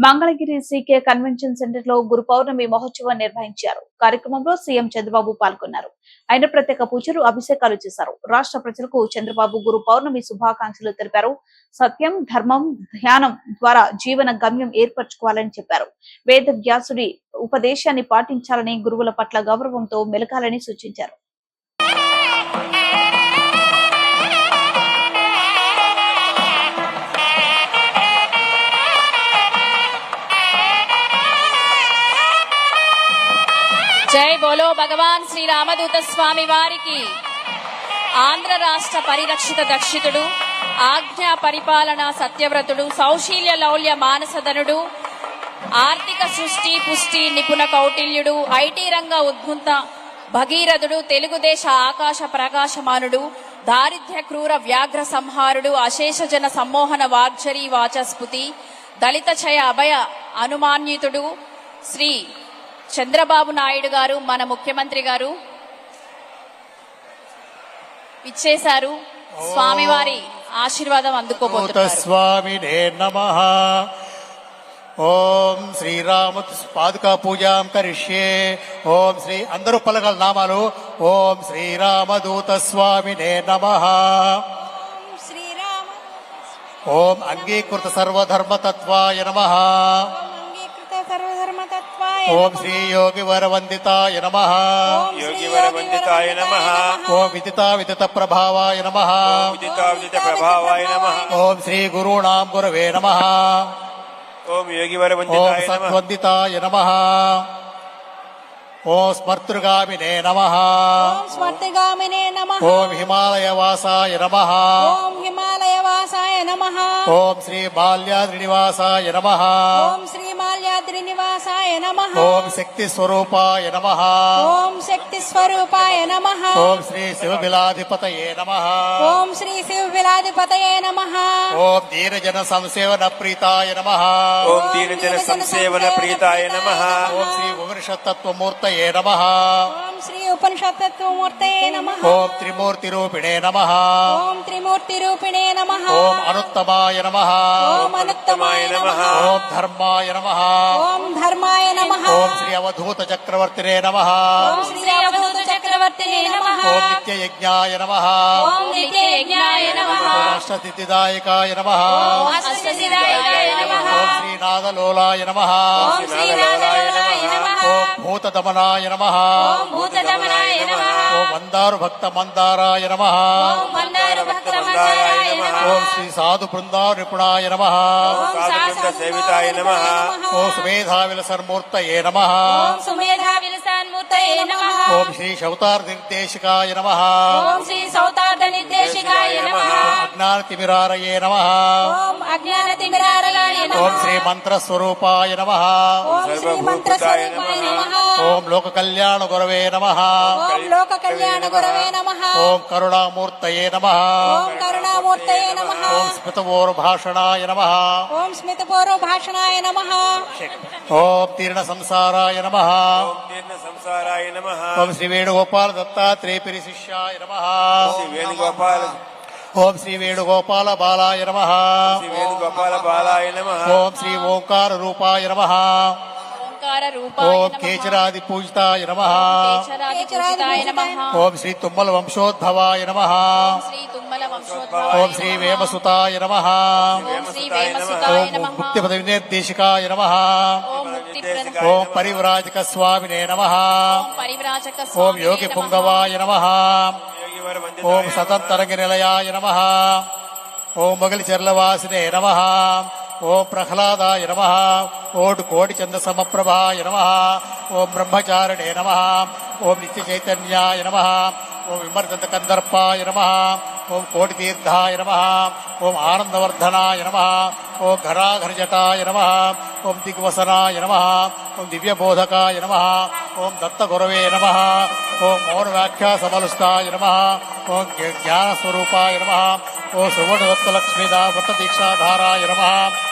Mangalagiri CK convention centre లో గురు పౌర్ణమి మహోత్సవం నిర్వహించారు. కార్యక్రమంలో సీఎం చంద్రబాబు పాల్గొన్నారు. ఆయన ప్రత్యేక పూజలు, అభిషేకాలు చేశారు. రాష్ట్ర ప్రజలకు చంద్రబాబు గురు పౌర్ణమి శుభాకాంక్షలు తెలిపారు. సత్యం, ధర్మం, ధ్యానం ద్వారా జీవన గమ్యం ఏర్పరచుకోవాలని చెప్పారు. వేద వ్యాసుడి ఉపదేశాన్ని పాటించాలని, గురువుల పట్ల గౌరవంతో మెలగాలని సూచించారు. జై బోలో భగవాన్ శ్రీ రామదూత స్వామి వారికి. ఆంధ్ర రాష్ట్ర పరిరక్షిత దక్షితుడు, ఆజ్ఞా పరిపాలన సత్యవ్రతుడు, సౌశీల్య లౌల్య మానసధనుడు, ఆర్థిక సృష్టి పుష్టి నిపుణ కౌటిల్యుడు, ఐటీ రంగ ఉద్భుంత భగీరథుడు, తెలుగుదేశ ఆకాశ ప్రకాశమానుడు, దారిద్ర్య క్రూర వ్యాఘ్ర సంహారుడు, అశేష జన సమ్మోహన వాగ్జరీ వాచస్పతి, దళిత చయ అభయ అనుమాన్యుతుడు శ్రీ చంద్రబాబు నాయుడు గారు, మన ముఖ్యమంత్రి గారు ఇచ్చేశారు. స్వామివారి ఆశీర్వాదం అందుకోబోతున్నారు. స్వామినే నమః. ఓం శ్రీరామ పాదుకా పూజాం కరిష్యే. ఓం శ్రీ అందరూ పలకల నామాలు. ఓం శ్రీరామదూత స్వామినే నమః. ఓం అంగీకృత సర్వధర్మతత్వాయ నమః. ఓం శ్రీ యోగి వరవందితాయ నమః. యోగి వరవందితాయ నమః. ఓం విదితా విదిత ప్రభావాయ నమః. విదితా విదిత ప్రభావాయ నమః. ఓం శ్రీ గురుణాం గురవే నమః. ఓం యోగి ఓం వరవందితాయ నమః. సత్వందితాయ నమః. ఓం స్మర్తృగామినే నమః. స్మర్తిగామినే నమః. ఓం హిమాలయవాసాయ నమః. ఓం హిమాలయవాసాయ నమః. ఓం శ్రీ బాల్యాద్రినివాసాయ నమః. ఓం శ్రీ మాల్యాద్రి నివాసాయ నమః. ఓం శక్తి స్వరూపాయ నమః. ఓం శక్తి స్వరూపాయ నమః. ఓం శ్రీ శివబిలాధిపతయే నమః. ఓం శ్రీ శివ విలాధిపతయే నమః. ఓం దీనజన సంసేవన ప్రీతాయ నమః. ఓం దీనజన సంసేవన ప్రీతాయ నమః. ఓం శ్రీ ఉపనిషత్తత్వమూర్తయే నమః. ఓం శ్రీ ఉపనిషత్తత్వమూర్తయే నమః. ఓం త్రిమూర్తి రూపిణే నమః. ఓం త్రిమూర్తి రూపిణే నమః. ఓం అనుత్తమాయ నమః. ఓం అనుత్తమాయ నమః. ఓం ధర్మాయ నమః. ఓం ధర్మాయ నమః. ఓం శ్రీ అవధూత చక్రవర్తినే నమః. ఓం శ్రీ అవధూత చక్రవర్తినే నమః. ఓం నిత్యయజ్ఞాయ నమః. ఓం నిత్యయజ్ఞాయ నమః. ఓం అష్టసిద్ధిదాయకాయ నమః. ఓం అష్టసిద్ధాయ నమః. ఓం శ్రీనాథలోలాయ నమః. ఓం శ్రీనాథలోలాయ నమః. ఓం భూతదమనాయ నమః. ఓం భూతదమనాయ నమః. ఓం మందారు భక్త మందారాయ నమః. ఓం మందార భక్త మందారాయ నమః. ఓం శ్రీ సాధు బృందారు నిపుణాయ నమః. ఓం సాధువృంద సేవితాయ నమః. ఓం సుమేధావిలసన్మూర్తయే నమః. ఓం సుమేధా విలసాన్మూర్తయే నమః. ఓం శ్రీ శౌతార్ నిర్దేశికాయ నమః. ఓం శ్రీ సౌతార్థ నిర్దేశికాయ నమః. అజ్ఞానతిమిరారయే నమః. ఓం అజ్ఞాన తిమిరారయాయ నమః. ఓం శ్రీ మంత్రస్వరూపాయ నమః. ఓం శ్రీ మంత్రస్వరూపాయ నమః. ఓం లోక కళ్యాణ గురవే నమః. ఓం లోక కళ్యాణ గురవే నమః. ఓం కరుణామూర్తయే నమః. ఓం కరుణామూర్తయే నమః. ఓం స్మితవోర్భాషణాయ నమః. ఓం స్మితపూర్వ భాషణాయ నమః. ఓం తీర్ణ సంసారాయ నమః. ఓం దీర్ణ సంసారాయ నమః. ఓం శ్రీ వేణుగోపాల దత్తాత్రేయ శిష్యాయ నమః. శ్రీ వేణుగోపాల ఓం శ్రీ వేణుగోపాల బాలాయ నమః. శ్రీ వేణుగోపాల బాలాయ నమః. ఓం శ్రీ ఓంకార రూపాయ నమః. ఓంకార రూపాయ ఓం నమః. కేచరాది పూజితాయ నమః. కేశరాది పూజితాయ నమః. ఓం శ్రీ తుమ్మల వంశోద్భవాయ నమః. ఓం శ్రీ తుమ్మల వంశోద్భవాయ ఓం శ్రీ వేమసుతాయ నమః. ఓం శ్రీ వేమసుతాయ ఓం నమః. ముక్తి పదవి నిర్దేశికాయ నమః. ఓం ముక్తి ఓం పరివ్రాజక స్వామినే నమః. ఓం పరివ్రాజక ఓం స్వామినే యోగి నమః. పుంగవాయ నమః. యోగి వరవందితాయ ఓం నమః. సతంతరంగ నిలయాయ నమః. ఓం మొగలి చెర్లవాసినే నమః. ఓం ప్రహ్లాదాయ నమః. ఓం కోటి చంద సమప్రభాయ నమః. ఓం బ్రహ్మచారిణే నమః. ఓం నిత్య చైతన్యాయ నమః. ఓం విమర్దంత కందర్పాయ నమః. ఓం కోటి తీర్థాయ నమః. ఓం ఆనందవర్ధనాయ నమః. ఓం ఘరాఘరజటాయ నమః. ఓం దిగ్వసనాయ నమః. ఓం దివ్యబోధకాయ నమః. ఓం దత్తగురవే నమః. ఓం మౌన వ్యాఖ్యా సమలుస్తాయ నమః. ఓం జ్ఞానస్వరూపాయ నమః. ఓం సువర్ణదత్తలక్ష్మీదా వృత్తదీక్షాధారాయ నమః.